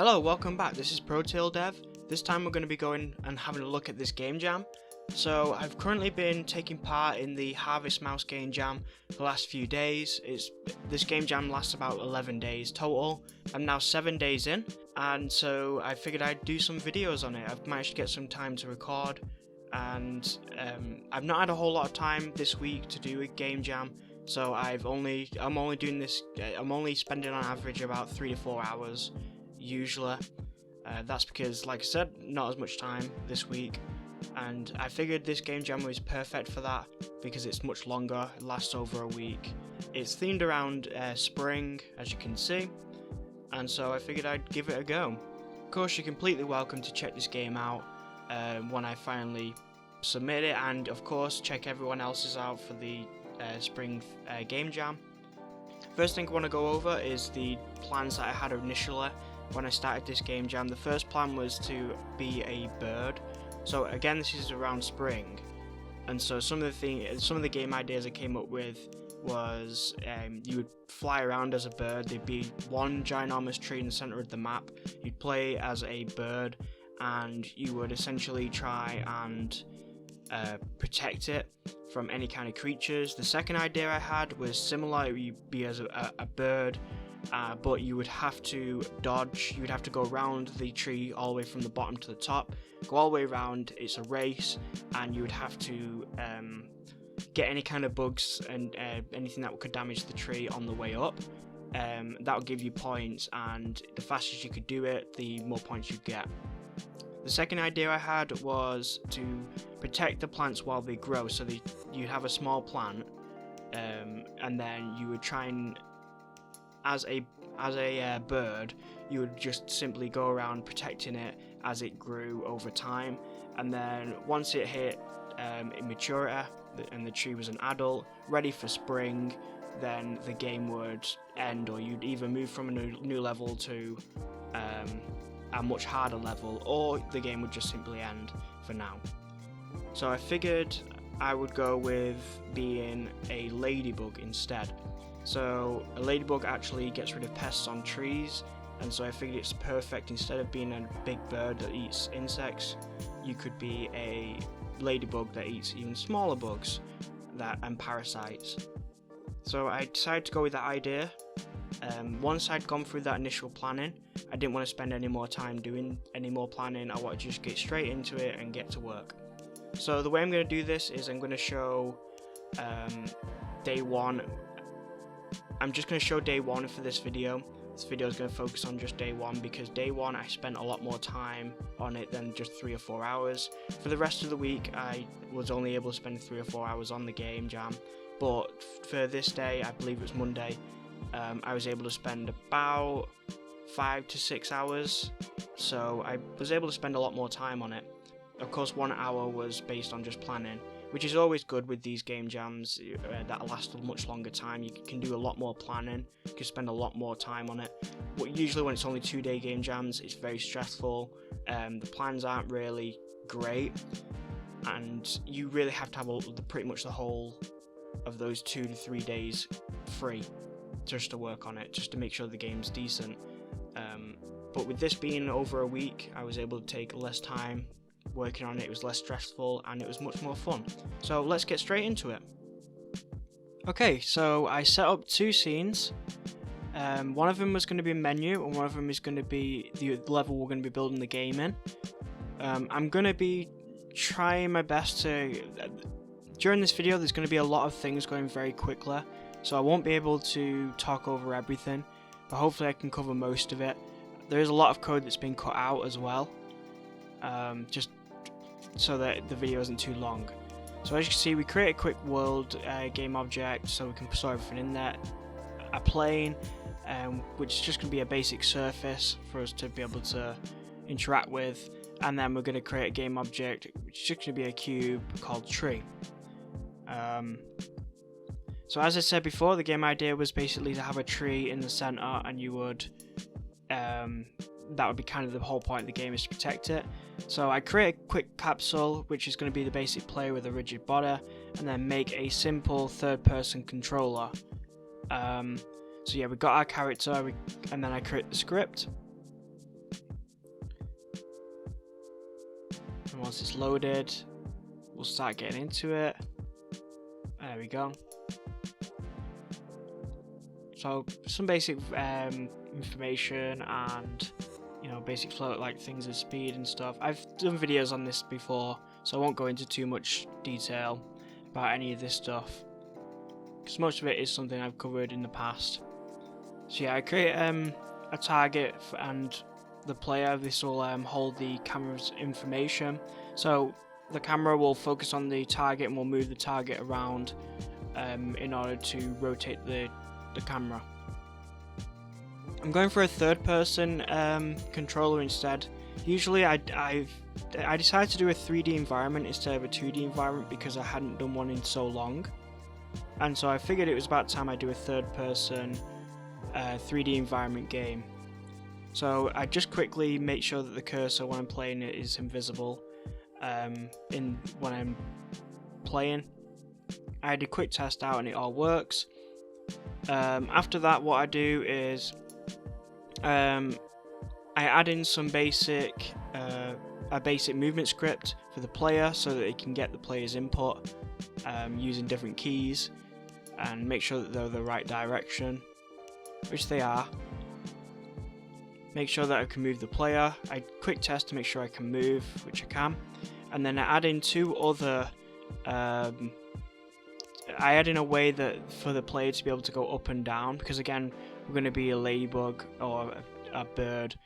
Hello, welcome back. This is ProTailDev. This time we're going to be going and having a look at this game jam. So I've currently been taking part in the Harvest Mouse game jam for the last few days. This game jam lasts about 11 days total. I'm now 7 days in, and so I figured I'd do some videos on it. I've managed to get some time to record, and I've not had a whole lot of time this week to do a game jam. So I'm only doing this. I'm only spending on average about 3 to 4 hours usually. That's because, like I said, not as much time this week, and I figured this game jam was perfect for that because it's much longer. It lasts over a week. It's themed around spring, as you can see, and so I figured I'd give it a go. Of course, you're completely welcome to check this game out when I finally submit it, and of course check everyone else's out for the spring game jam. First thing I want to go over is the plans that I had initially when I started this game jam. The first plan was to be a bird. So again, this is around spring, and so some of the game ideas I came up with was you would fly around as a bird. There'd be one ginormous tree in the center of the map. You'd play as a bird, and you would essentially try and protect it from any kind of creatures. The second idea I had was similar. You'd be as a bird, but you would have to dodge. You would have to go around the tree all the way from the bottom to the top, go all the way around. It's a race, and you would have to get any kind of bugs and anything that could damage the tree on the way up. That would give you points, and the faster you could do it, the more points you'd get. The second idea I had was to protect the plants while they grow. So you'd have a small plant, and then you would try and, as a bird, you would just simply go around protecting it as it grew over time. And then once it hit maturity and the tree was an adult, ready for spring, then the game would end, or you'd either move from a new level to a much harder level, or the game would just simply end for now. So I figured I would go with being a ladybug instead. So a ladybug actually gets rid of pests on trees, and so I figured it's perfect. Instead of being a big bird that eats insects, you could be a ladybug that eats even smaller bugs and parasites. So I decided to go with that idea. Once I'd gone through that initial planning, I didn't want to spend any more time doing any more planning. I wanted to just get straight into it and get to work. So the way I'm going to do this is I'm going to show day one. I'm just going to show day one for this video. This video is going to focus on just day one, because day one I spent a lot more time on it than just 3 or 4 hours. For the rest of the week, I was only able to spend 3 or 4 hours on the game jam, but for this day, I believe it was Monday, I was able to spend about 5 to 6 hours, so I was able to spend a lot more time on it. Of course, 1 hour was based on just planning, which is always good with these game jams that last a much longer time. You can do a lot more planning, you can spend a lot more time on it. But usually when it's only 2-day game jams, it's very stressful, the plans aren't really great, and you really have to have pretty much the whole of those 2 to 3 days free just to work on it, just to make sure the game's decent. But with this being over a week, I was able to take less time working on it. It was less stressful, and it was much more fun. So let's get straight into it. Okay, so I set up 2 scenes. One of them was going to be a menu, and one of them is going to be the level we're going to be building the game in. I'm going to be trying my best to... During this video, there's going to be a lot of things going very quickly, so I won't be able to talk over everything, but hopefully I can cover most of it. There is a lot of code that's been cut out as well, just so that the video isn't too long. So as you can see, we create a quick world game object so we can store everything in there. A plane, which is just going to be a basic surface for us to be able to interact with, and then we're going to create a game object which is just going to be a cube called tree. So as I said before, the game idea was basically to have a tree in the center, and you would that would be kind of the whole point of the game, is to protect it. So I create a quick capsule, which is going to be the basic player with a rigid body, and then make a simple third-person controller. So yeah, we got our character, and then I create the script. and once it's loaded, we'll start getting into it. There we go. So some basic information and basic flow, like things of speed and stuff. I've done videos on this before, so I won't go into too much detail about any of this stuff, because most of it is something I've covered in the past. So yeah, I create a target and the player. This will hold the camera's information. So the camera will focus on the target and will move the target around in order to rotate the camera. I'm going for a third-person controller instead. Usually I decided to do a 3D environment instead of a 2D environment because I hadn't done one in so long, and so I figured it was about time I do a third-person 3D environment game. So I just quickly make sure that the cursor when I'm playing it is invisible when I'm playing. I had a quick test out and it all works. After that, what I do is I add in some basic movement script for the player so that they can get the player's input using different keys and make sure that they're the right direction, which they are. Make sure that I can move the player. I quick test to make sure I can move, which I can, and then I add in two other. I add in a way that for the player to be able to go up and down, because again we're going to be a ladybug or a bird,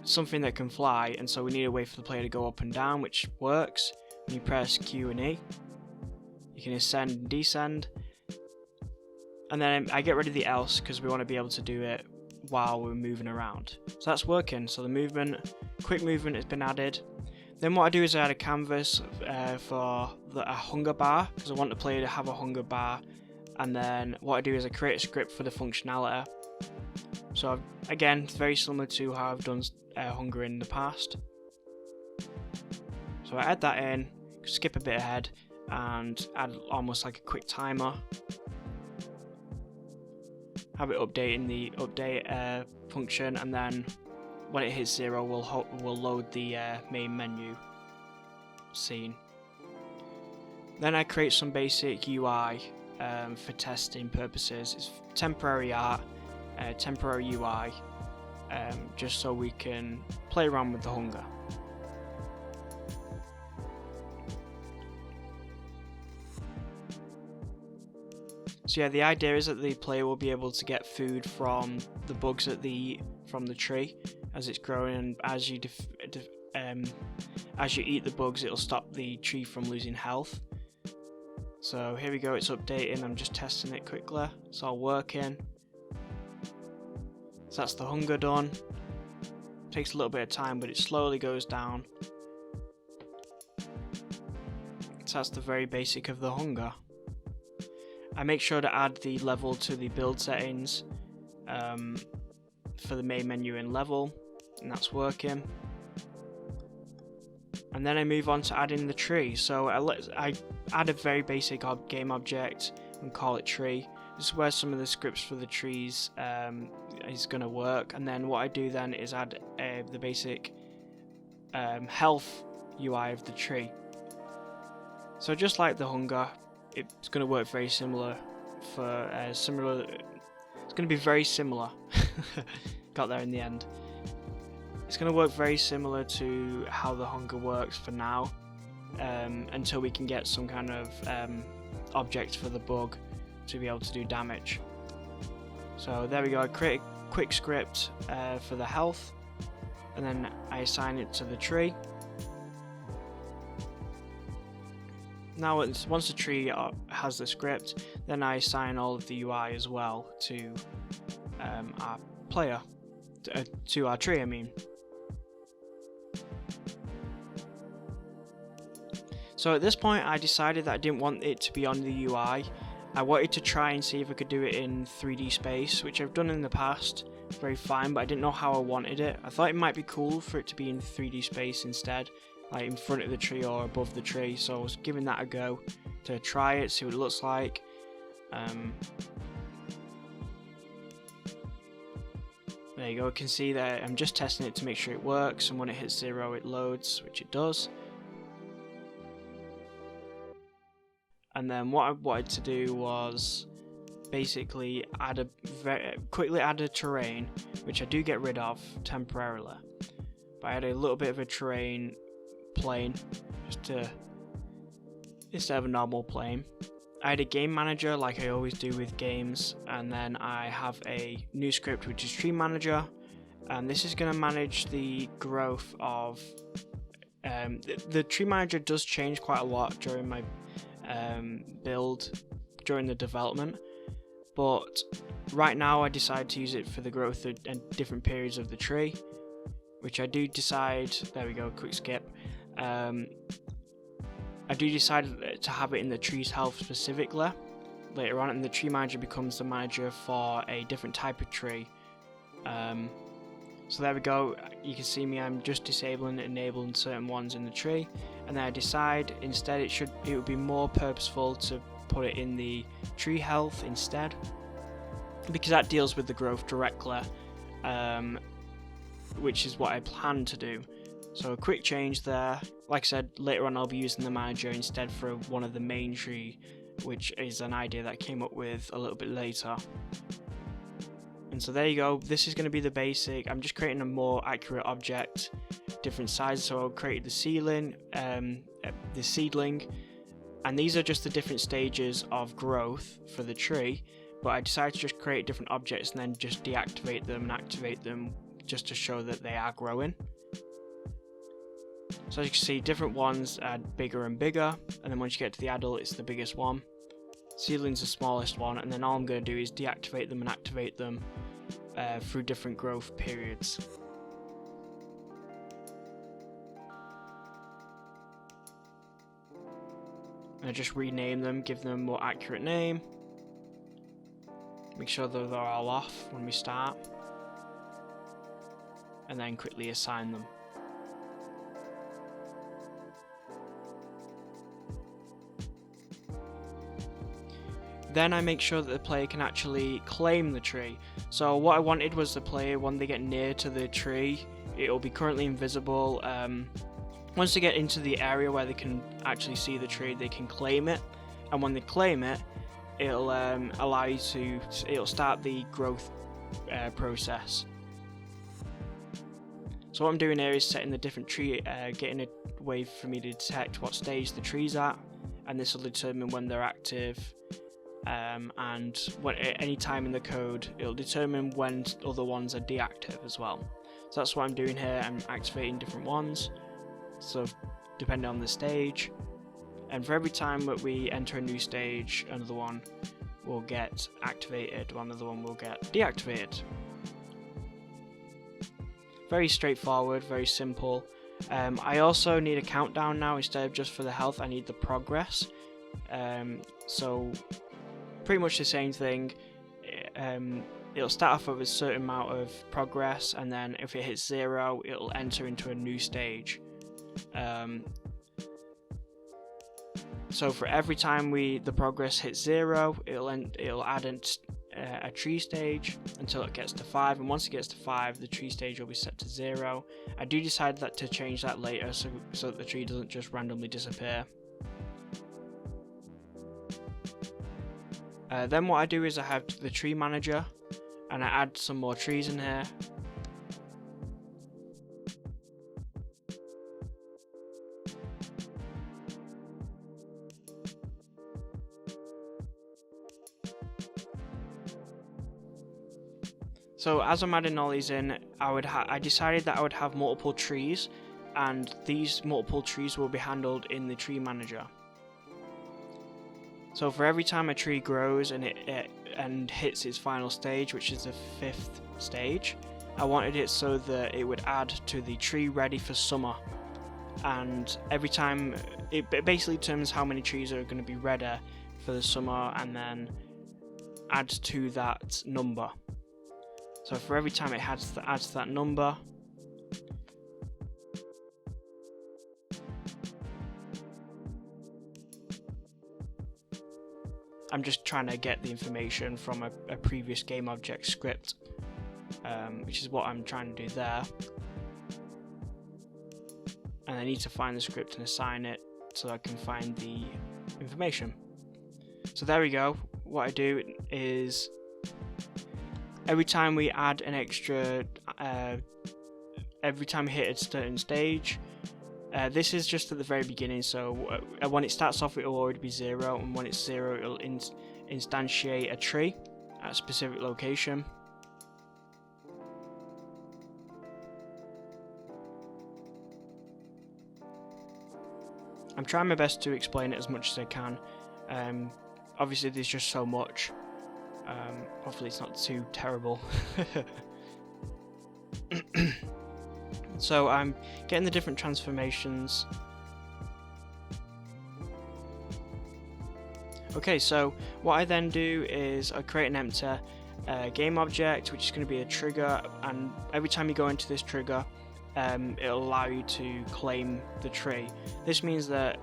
something that can fly, and so we need a way for the player to go up and down, which works when you press Q and E. You can ascend and descend, and then I get rid of the else because we want to be able to do it while we're moving around. So that's working. So the quick movement has been added. Then what I do is I add a canvas for a hunger bar, because I want the player to have a hunger bar. And then what I do is I create a script for the functionality. So again, it's very similar to how I've done hunger in the past. So I add that in, skip a bit ahead, and add almost like a quick timer. Have it update in the update function, and then when it hits 0, we'll load the main menu scene. Then I create some basic UI for testing purposes. It's temporary art, temporary UI, just so we can play around with the hunger. So yeah, the idea is that the player will be able to get food from the bugs from the tree as it's growing, and as you eat the bugs, it'll stop the tree from losing health. So here we go, it's updating. I'm just testing it quickly. It's all working. So that's the hunger done. Takes a little bit of time, but it slowly goes down. So that's the very basic of the hunger. I make sure to add the level to the build settings for the main menu in level, and that's working. And then I move on to adding the tree. So I add a very basic game object and call it tree. This is where some of the scripts for the trees is going to work. And then what I do then is add the basic health UI of the tree. So just like the hunger, it's going to work very similar for it's going to be very similar. Got there in the end. It's going to work very similar to how the hunger works for now, until we can get some kind of object for the bug to be able to do damage. So there we go. I create a quick script for the health, and then I assign it to the tree. Now once the tree has the script, then I assign all of the UI as well to our player, to our tree I mean. So at this point I decided that I didn't want it to be on the UI. I wanted to try and see if I could do it in 3D space, which I've done in the past, very fine, but I didn't know how I wanted it. I thought it might be cool for it to be in 3D space instead, like in front of the tree or above the tree, so I was giving that a go to try it, see what it looks like. There you go, you can see that I'm just testing it to make sure it works, and when it hits 0 it loads, which it does. And then what I wanted to do was basically quickly add a terrain, which I do get rid of temporarily. But I had a little bit of a terrain plane, instead of a normal plane. I had a game manager like I always do with games, and then I have a new script which is Tree Manager, and this is going to manage the growth of the Tree Manager does change quite a lot during my build, during the development, but right now I decided to use it for the growth at different periods of the tree, which I do decide, there we go, quick skip, I do decide to have it in the tree's health specifically later on, and the Tree Manager becomes the manager for a different type of tree. So there we go, you can see me, I'm just disabling and enabling certain ones in the tree, and then I decide instead it would be more purposeful to put it in the tree health instead, because that deals with the growth directly, which is what I plan to do. So a quick change there. Like I said, later on I'll be using the manager instead for one of the main tree, which is an idea that I came up with a little bit later. And so there you go, this is going to be the basic. I'm just creating a more accurate object, different sizes. So I'll create the seedling, and these are just the different stages of growth for the tree, but I decided to just create different objects and then just deactivate them and activate them just to show that they are growing. So as you can see, different ones are bigger and bigger, and then once you get to the adult, it's the biggest one. Seedling's the smallest one, and then all I'm going to do is deactivate them and activate them through different growth periods. And I just rename them, give them a more accurate name. Make sure that they're all off when we start, and then quickly assign them. Then I make sure that the player can actually claim the tree. So what I wanted was the player, when they get near to the tree, it will be currently invisible. Once they get into the area where they can actually see the tree, they can claim it. And when they claim it, it'll allow you to, it'll start the growth process. So what I'm doing here is setting the different tree, getting a way for me to detect what stage the tree's at, and this will determine when they're active. And at any time in the code, it'll determine when other ones are deactive as well. So that's what I'm doing here. I'm activating different ones, so depending on the stage. And for every time that we enter a new stage, another one will get activated, another one will get deactivated. Very straightforward, very simple. I also need a countdown now instead of just for the health. I need the progress. So pretty much the same thing. It'll start off with a certain amount of progress, and then if it hits 0, it'll enter into a new stage. So for every time the progress hits 0, it'll add a tree stage until it gets to 5, and once it gets to 5, the tree stage will be set to 0. I do decide to change that later, so that the tree doesn't just randomly disappear. Then what I do is I have the Tree Manager, and I add some more trees in here. So as I'm adding all these in, I decided that I would have multiple trees, and these multiple trees will be handled in the Tree Manager. So for every time a tree grows and it hits its final stage, which is the 5th stage, I wanted it so that it would add to the tree ready for summer. And every time, it basically determines how many trees are going to be ready for the summer, and then adds to that number. So for every time it adds to that number, I'm just trying to get the information from a previous game object script. which is what I'm trying to do there. And I need to find the script and assign it so I can find the information. So there we go. What I do is every time we add an extra, every time we hit a certain stage, this is just at the very beginning, so when it starts off it will already be 0, and when it's 0 it'll instantiate a tree at a specific location. I'm trying my best to explain it as much as I can. Obviously there's just so much. Hopefully it's not too terrible. So I'm getting the different transformations. Okay, so what I then do is I create an empty game object, which is going to be a trigger, and every time you go into this trigger, it'll allow you to claim the tree. This means that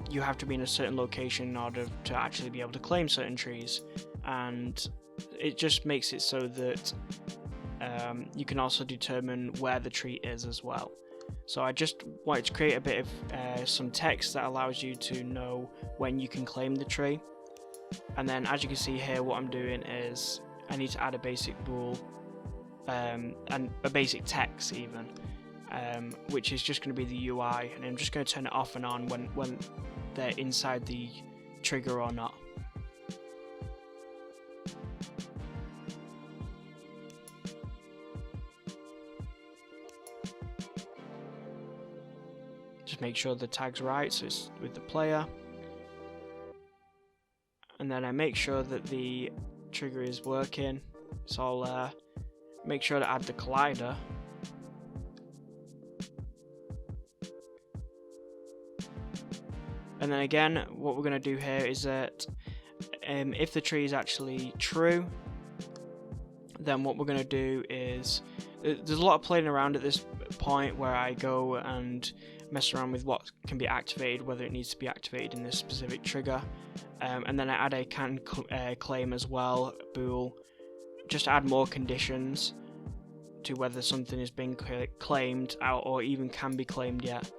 you have to be in a certain location in order to actually be able to claim certain trees, and it just makes it so that you can also determine where the tree is as well. So I just wanted to create a bit of some text that allows you to know when you can claim the tree. And then as you can see here, what I'm doing is I need to add a basic bool and a basic text even, which is just going to be the UI, and I'm just going to turn it off and on when they're inside the trigger or not. Just make sure the tag's right, so it's with the player. And then I make sure that the trigger is working. It's all there. Make sure to add the collider. And then again, what we're going to do here is that if the tree is actually true, then what we're going to do is, there's a lot of playing around at this point where I go and mess around with what can be activated, whether it needs to be activated in this specific trigger, and then I add a can claim as well, bool, just add more conditions to whether something is being claimed out or even can be claimed yet.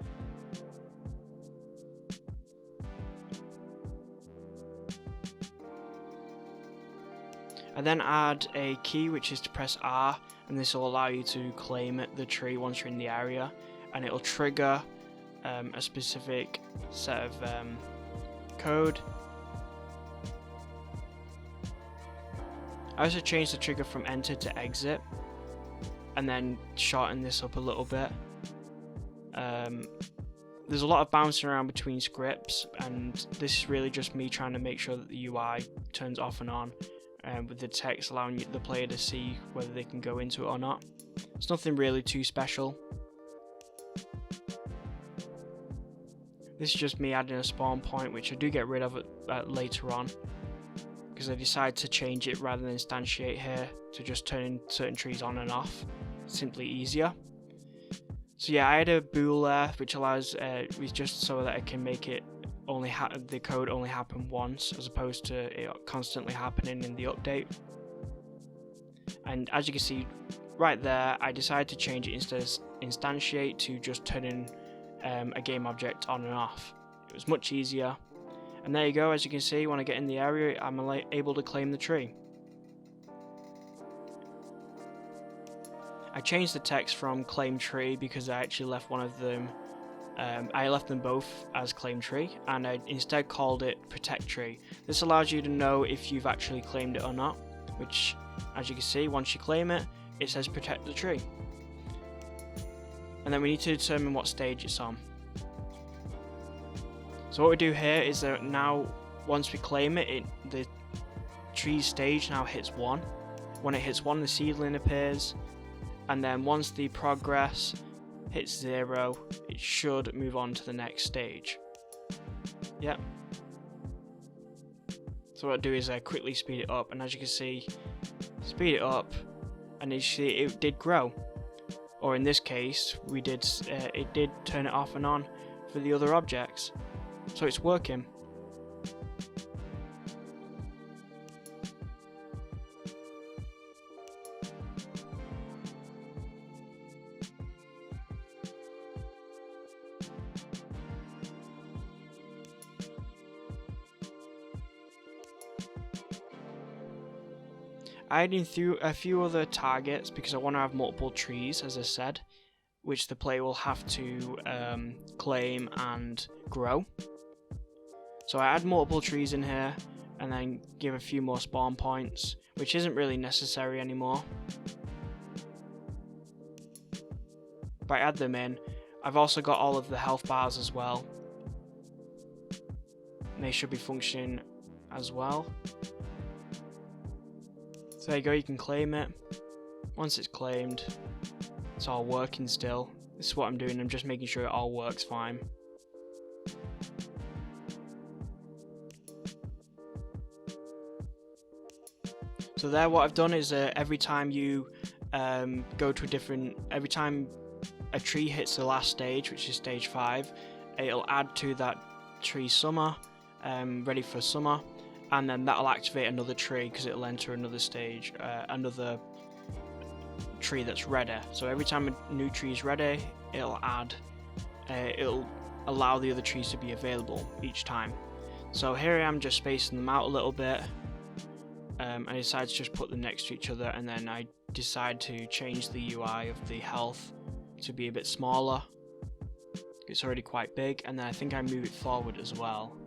I then add a key, which is to press R, and this will allow you to claim the tree once you're in the area, and it'll trigger a specific set of code. I also changed the trigger from enter to exit, and then shorten this up a little bit. There's a lot of bouncing around between scripts, and this is really just me trying to make sure that the UI turns off and on, with the text allowing the player to see whether they can go into it or not. It's nothing really too special. This is just me adding a spawn point, which I do get rid of later on, because I decided to change it rather than instantiate here to just turn certain trees on and off. Simply easier. So yeah, I had a bool there, which allows it's just so that I can make it only the code only happen once, as opposed to it constantly happening in the update. And as you can see right there, I decided to change it instead of instantiate to just turning a game object on and off. It was much easier. And there you go, as you can see, when I get in the area, I'm able to claim the tree. I changed the text from claim tree because I actually left one of them, I left them both as claim tree, and I instead called it protect tree. This allows you to know if you've actually claimed it or not, which, as you can see, once you claim it, it says protect the tree. And then we need to determine what stage it's on. So what we do here is that now, once we claim it, the tree stage now hits 1. When it hits 1, the seedling appears, and then once the progress hits 0, it should move on to the next stage. Yep. So what I do is I quickly speed it up, and as you can see, speed it up, and as you see, it did grow. Or in this case, it did turn it off and on for the other objects. So it's working. adding through a few other targets because I want to have multiple trees, as I said, which the player will have to claim and grow. So I add multiple trees in here and then give a few more spawn points, which isn't really necessary anymore. But I add them in. I've also got all of the health bars as well. And they should be functioning as well. So there you go, you can claim it. Once it's claimed, it's all working still. This is what I'm doing, I'm just making sure it all works fine. So there, what I've done is every time you go to a different, every time a tree hits the last stage, which is stage 5, it'll add to that tree summer, ready for summer, and then that'll activate another tree because it'll enter another stage, another tree that's ready. So every time a new tree is ready, it'll allow the other trees to be available each time. So here I am just spacing them out a little bit. I decide to just put them next to each other, and then I decide to change the UI of the health to be a bit smaller. It's already quite big, and then I think I move it forward as well.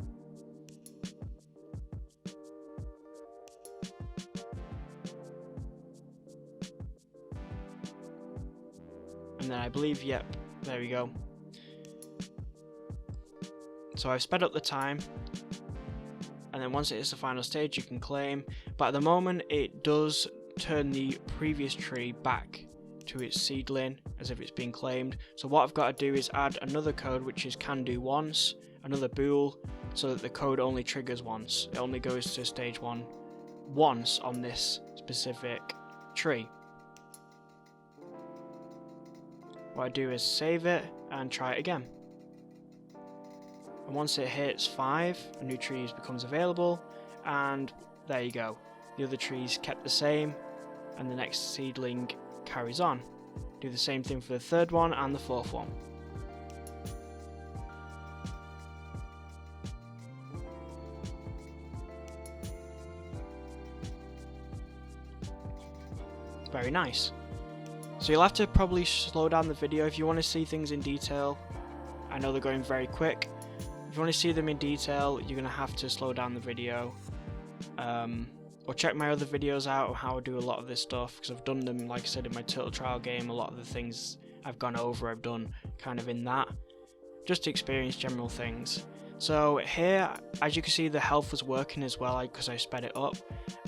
And then I believe, yep, there we go. So I've sped up the time, and then once it is the final stage you can claim, but at the moment it does turn the previous tree back to its seedling as if it's been claimed. So what I've got to do is add another code, which is can do once, another bool, so that the code only triggers once. It only goes to stage 1 once on this specific tree. What I do is save it and try it again. And once it hits 5, a new tree becomes available, and there you go. The other trees kept the same, and the next seedling carries on. Do the same thing for the third one and the fourth one. Very nice. So you'll have to probably slow down the video if you want to see things in detail. I know they're going very quick. If you want to see them in detail, you're going to have to slow down the video. Or check my other videos out of how I do a lot of this stuff, because I've done them, like I said, in my Turtle Trial game. A lot of the things I've gone over, I've done kind of in that, just to experience general things. So here, as you can see, the health was working as well because I sped it up,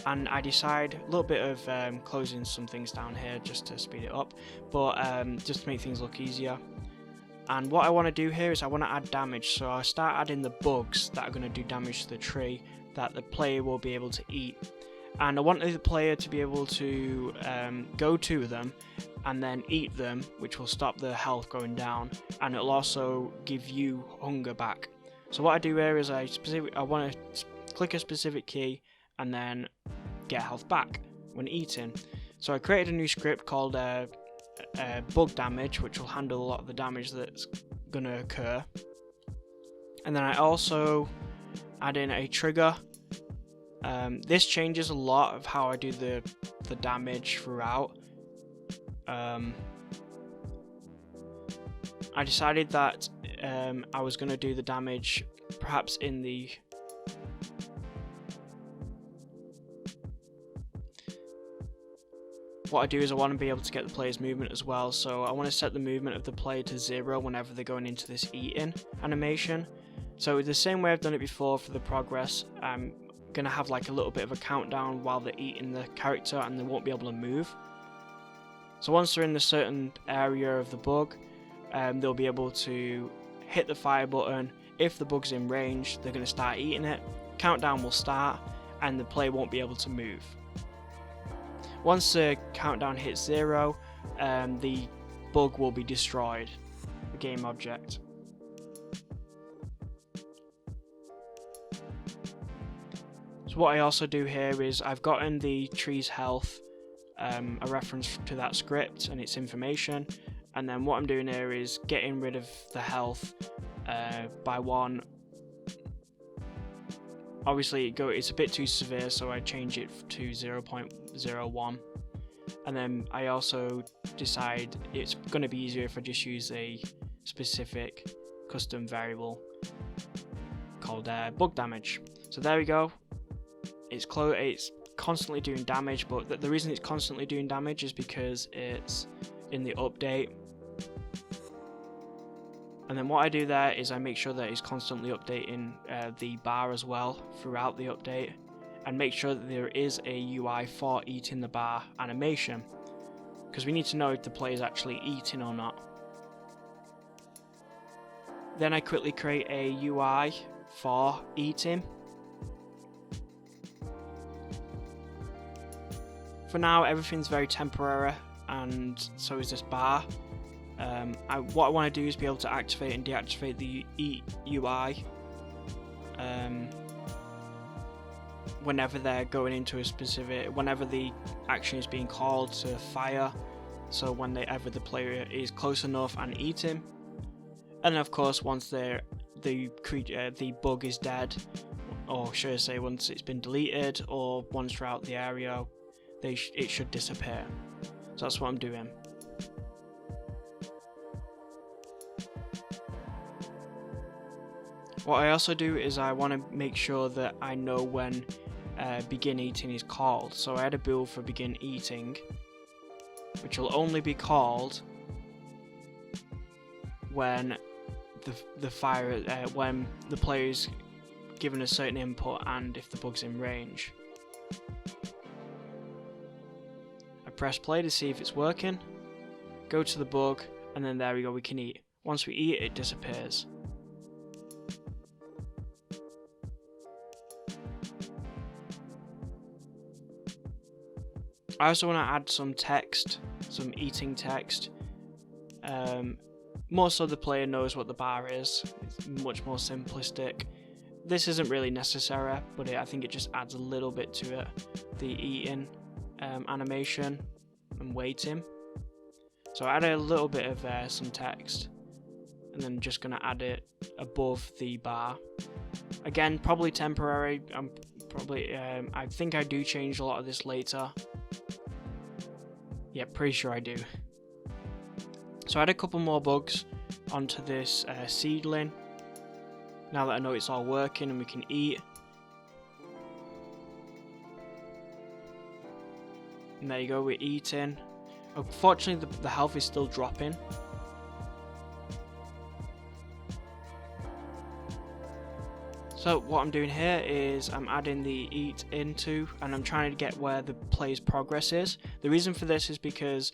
and I decide a little bit of closing some things down here just to speed it up, but just to make things look easier. And what I want to do here is I want to add damage, so I start adding the bugs that are going to do damage to the tree that the player will be able to eat. And I want the player to be able to go to them and then eat them, which will stop the health going down, and it'll also give you hunger back. So what I do here is I want to click a specific key and then get health back when eating. So I created a new script called bug damage, which will handle a lot of the damage that's going to occur. And then I also add in a trigger. This changes a lot of how I do the damage throughout. I decided that I was going to do the damage perhaps in the what I do is I want to be able to get the player's movement as well, so I want to set the movement of the player to 0 whenever they're going into this eating animation. So the same way I've done it before for the progress, I'm going to have like a little bit of a countdown while they're eating the character and they won't be able to move. So once they're in a certain area of the bug, they'll be able to hit the fire button. If the bug's in range, they're going to start eating it. Countdown will start and the player won't be able to move. Once the countdown hits 0, the bug will be destroyed, the game object. So what I also do here is I've gotten the tree's health, a reference to that script and its information, and then what I'm doing here is getting rid of the health by 1 Obviously it's a bit too severe, so I change it to 0.01. And then I also decide it's going to be easier if I just use a specific custom variable called bug damage. So there we go. It's constantly doing damage, but the reason it's constantly doing damage is because it's in the update. And then what I do there is I make sure that it's constantly updating the bar as well throughout the update, and make sure that there is a UI for eating the bar animation, because we need to know if the player is actually eating or not. Then I quickly create a UI for eating. For now, everything's very temporary, and so is this bar. What I want to do is be able to activate and deactivate the Eat UI whenever they're going into a specific, whenever the action is being called to fire. So whenever the player is close enough and eating, and of course once the bug is dead, or should I say once it's been deleted, or once they're out the area, it should disappear. So that's what I'm doing. What I also do is I want to make sure that I know when begin eating is called. So I had a build for begin eating, which will only be called when when the player is given a certain input and if the bug's in range. I press play to see if it's working, go to the bug, and then there we go, we can eat. Once we eat, it disappears. I also want to add some text, some eating text, more so the player knows what the bar is. It's much more simplistic. This isn't really necessary, but I think it just adds a little bit to it. The eating animation and waiting. So I added a little bit of some text, and then just going to add it above the bar. Again, probably temporary. I think I do change a lot of this later. Yeah, pretty sure I do. So I add a couple more bugs onto this seedling. Now that I know it's all working and we can eat. And there you go, we're eating. Unfortunately, the health is still dropping. So what I'm doing here is I'm adding the eat into, and I'm trying to get where the player's progress is. The reason for this is because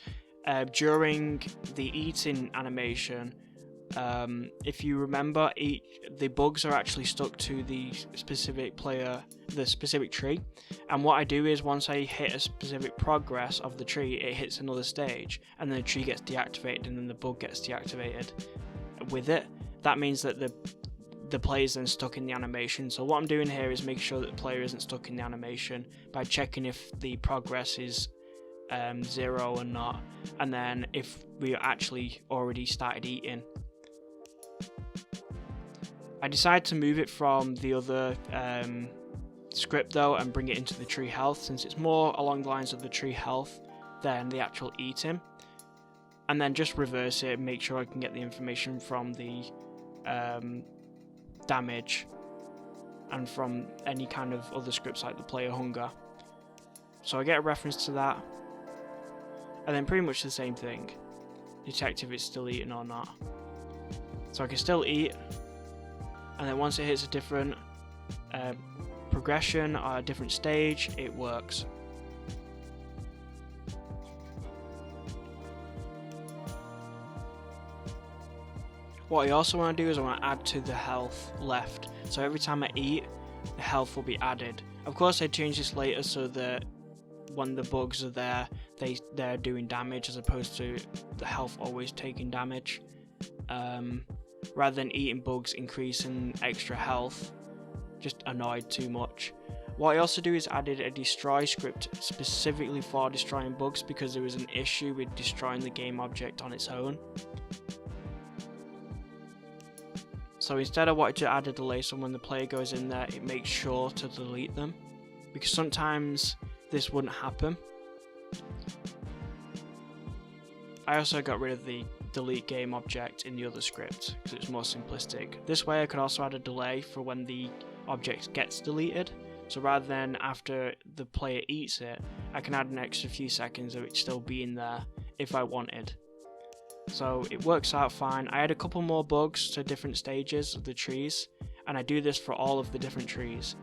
during the eating animation, if you remember, the bugs are actually stuck to the specific tree. And what I do is once I hit a specific progress of the tree, it hits another stage, and then the tree gets deactivated, and then the bug gets deactivated with it. That means that the player is then stuck in the animation. So what I'm doing here is make sure that the player isn't stuck in the animation by checking if the progress is 0 or not, and then if we actually already started eating. I decided to move it from the other script though and bring it into the tree health, since it's more along the lines of the tree health than the actual eating, and then just reverse it and make sure I can get the information from the damage and from any kind of other scripts like the player hunger. So I get a reference to that, and then pretty much the same thing, detect if it's still eating or not. So I can still eat, and then once it hits a different progression or a different stage, it works. What I also want to do is I want to add to the health left. So every time I eat, the health will be added. Of course, I change this later so that when the bugs are there, they're doing damage as opposed to the health always taking damage. Rather than eating bugs increasing extra health, just annoyed too much. What I also do is added a destroy script specifically for destroying bugs, because there was an issue with destroying the game object on its own. So instead I wanted to add a delay so when the player goes in there it makes sure to delete them, because sometimes this wouldn't happen. I also got rid of the delete game object in the other script because it's more simplistic. This way I could also add a delay for when the object gets deleted, so rather than after the player eats it, I can add an extra few seconds of it still being there if I wanted. So it works out fine. I add a couple more bugs to different stages of the trees, and I do this for all of the different trees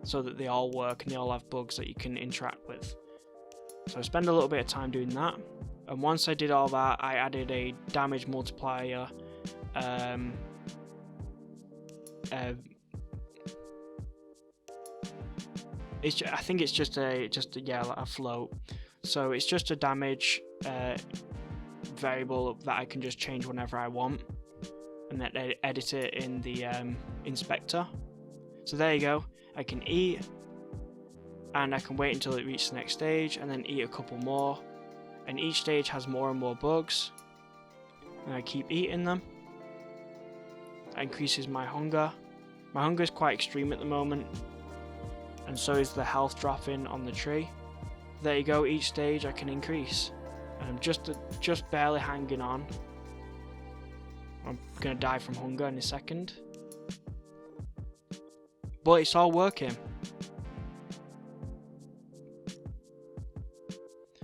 so that they all work and they all have bugs that you can interact with. So I spend a little bit of time doing that, and once I did all that I added a damage multiplier I think it's just a float. So it's just a damage variable that I can just change whenever I want, and then edit it in the inspector. So there you go. I can eat, and I can wait until it reaches the next stage, and then eat a couple more. And each stage has more and more bugs, and I keep eating them. That increases my hunger. My hunger is quite extreme at the moment, and so is the health dropping on the tree. There you go, each stage I can increase. And I'm just barely hanging on. I'm gonna die from hunger in a second. But it's all working.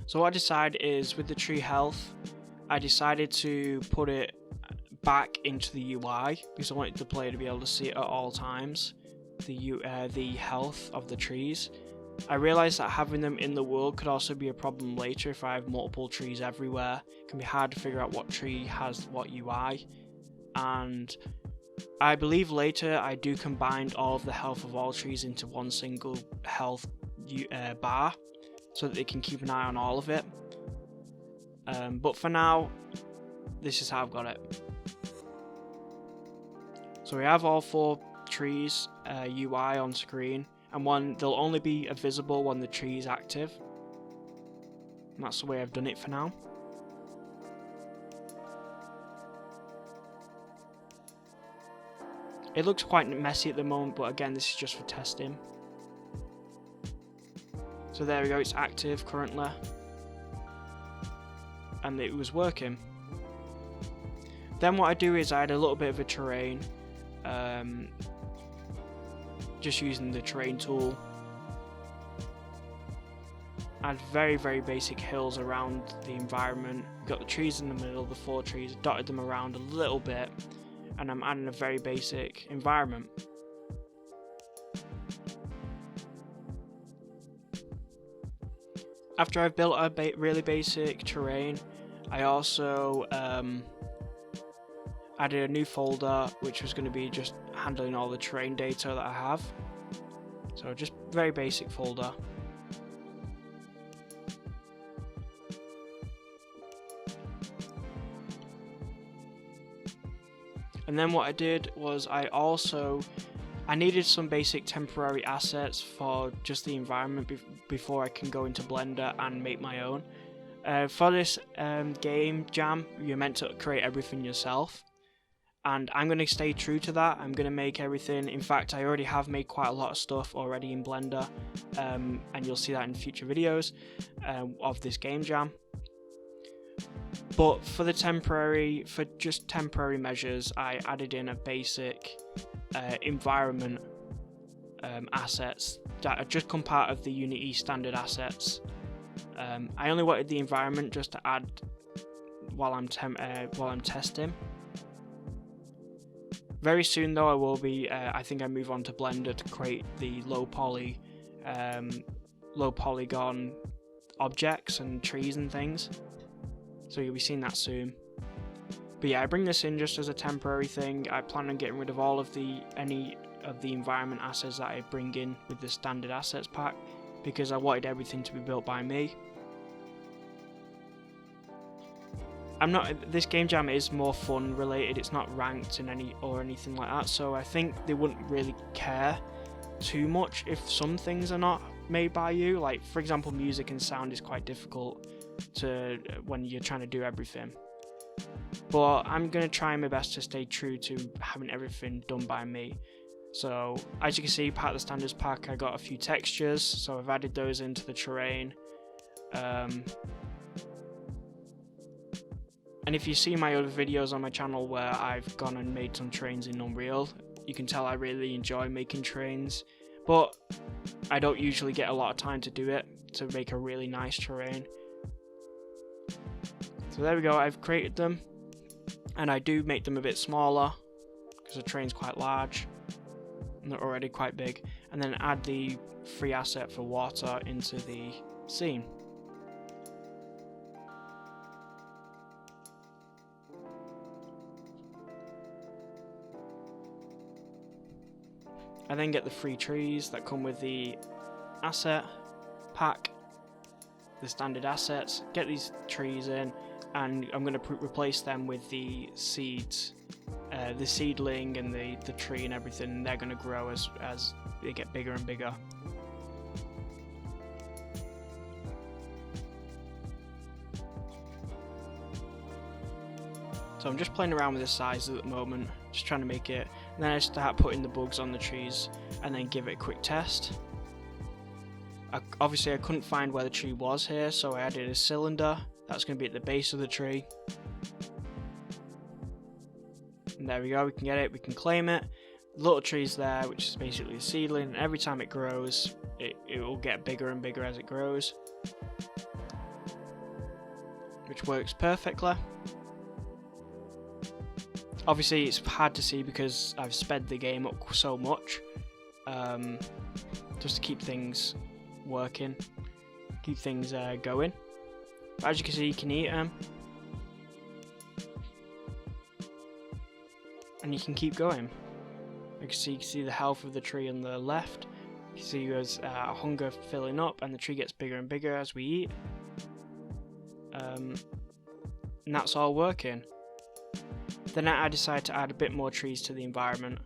So what I decided is, with the tree health, I decided to put it back into the UI because I wanted the player to be able to see it at all times, the health of the trees. I realised that having them in the world could also be a problem later if I have multiple trees everywhere. It can be hard to figure out what tree has what UI, and I believe later I do combine all of the health of all trees into one single health bar so that they can keep an eye on all of it. But for now, this is how I've got it. So we have all 4 trees UI on screen, and they'll only be visible when the tree is active. And that's the way I've done it for now. It looks quite messy at the moment, but again, this is just for testing. So there we go, it's active currently. And it was working. Then what I do is I add a little bit of a terrain. Just using the terrain tool. Add very, very basic hills around the environment. Got the trees in the middle, the 4 trees, dotted them around a little bit, and I'm adding a very basic environment. After I've built a really basic terrain, I also added a new folder which was going to be just handling all the terrain data that I have. So just very basic folder. And then what I did was I needed some basic temporary assets for just the environment before I can go into Blender and make my own. For this game jam, you're meant to create everything yourself, and I'm going to stay true to that. I'm going to make everything. In fact, I already have made quite a lot of stuff already in Blender, and you'll see that in future videos of this game jam. But for just temporary measures, I added in a basic environment assets that just come part of the Unity standard assets. I only wanted the environment just to add while I'm testing. Very soon though, I will be. I think I move on to Blender to create the low polygon objects and trees and things. So you'll be seeing that soon. But yeah, I bring this in just as a temporary thing. I plan on getting rid of any of the environment assets that I bring in with the standard assets pack, because I wanted everything to be built by me. This game jam is more fun related. It's not ranked in anything like that. So I think they wouldn't really care too much if some things are not made by you. Like for example, music and sound is quite difficult when you're trying to do everything. but I'm going to try my best to stay true to having everything done by me. So as you can see, part of the standards pack, I got a few textures, so I've added those into the terrain. And if you see my other videos on my channel where I've gone and made some terrains in Unreal, you can tell I really enjoy making terrains, but I don't usually get a lot of time to do it, to make a really nice terrain. So there we go, I've created them, and I do make them a bit smaller, because the terrain's quite large, and they're already quite big, and then add the free asset for water into the scene. I then get the free trees that come with the asset pack, the standard assets, get these trees in, and I'm going to replace them with the seeds, the seedling and the tree and everything, and they're going to grow as they get bigger and bigger. So I'm just playing around with the sizes at the moment, just trying to make it, and then I start putting the bugs on the trees and then give it a quick test. Obviously I couldn't find where the tree was here, so I added a cylinder that's going to be at the base of the tree. And there we go, we can get it, we can claim it. The little tree's there, which is basically a seedling, and every time it grows, it will get bigger and bigger as it grows, which works perfectly. Obviously it's hard to see because I've sped the game up so much, just to keep things working, keep things going. But as you can see, you can eat them, and you can keep going. You can see the health of the tree on the left. You can see there's hunger filling up, and the tree gets bigger and bigger as we eat, and that's all working. Then I decided to add a bit more trees to the environment.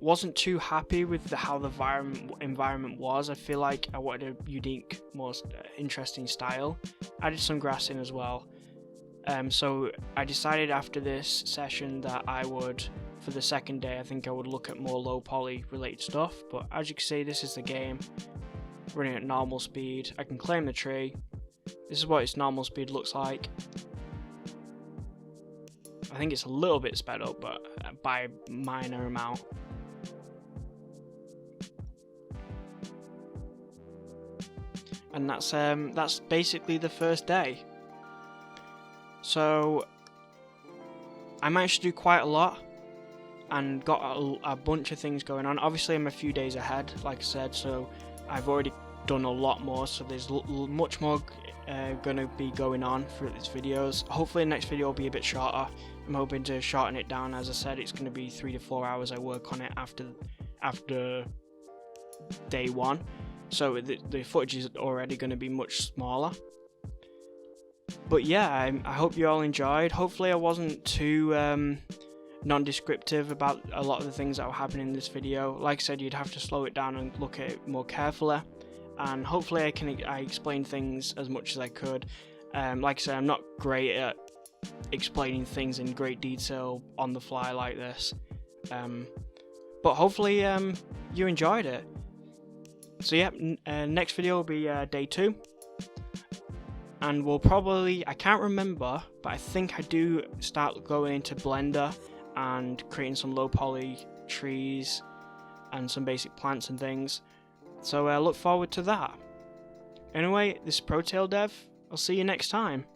Wasn't too happy with how the environment was. I feel like I wanted a unique, more interesting style. Added some grass in as well. So I decided after this session that I would, for the second day, I think I would look at more low poly related stuff. But as you can see, this is the game running at normal speed. I can claim the tree. This is what its normal speed looks like. I think it's a little bit sped up, but by a minor amount. And that's basically the first day. So I managed to do quite a lot and got a bunch of things going on. Obviously I'm a few days ahead, like I said, so I've already done a lot more, so there's much more going to be going on through these videos. Hopefully the next video will be a bit shorter. I'm hoping to shorten it down. As I said, it's going to be 3 to 4 hours I work on it after day one, so the footage is already going to be much smaller. But yeah, I hope you all enjoyed. Hopefully I wasn't too non-descriptive about a lot of the things that were happening in this video. Like I said, you'd have to slow it down and look at it more carefully, and hopefully I explained things as much as I could. Like I said, I'm not great at explaining things in great detail on the fly like this, but hopefully you enjoyed it. So yeah, next video will be day 2, and we'll probably, I can't remember, but I think I do start going into Blender and creating some low poly trees and some basic plants and things, so look forward to that. Anyway, this is ProTailDev. I'll see you next time.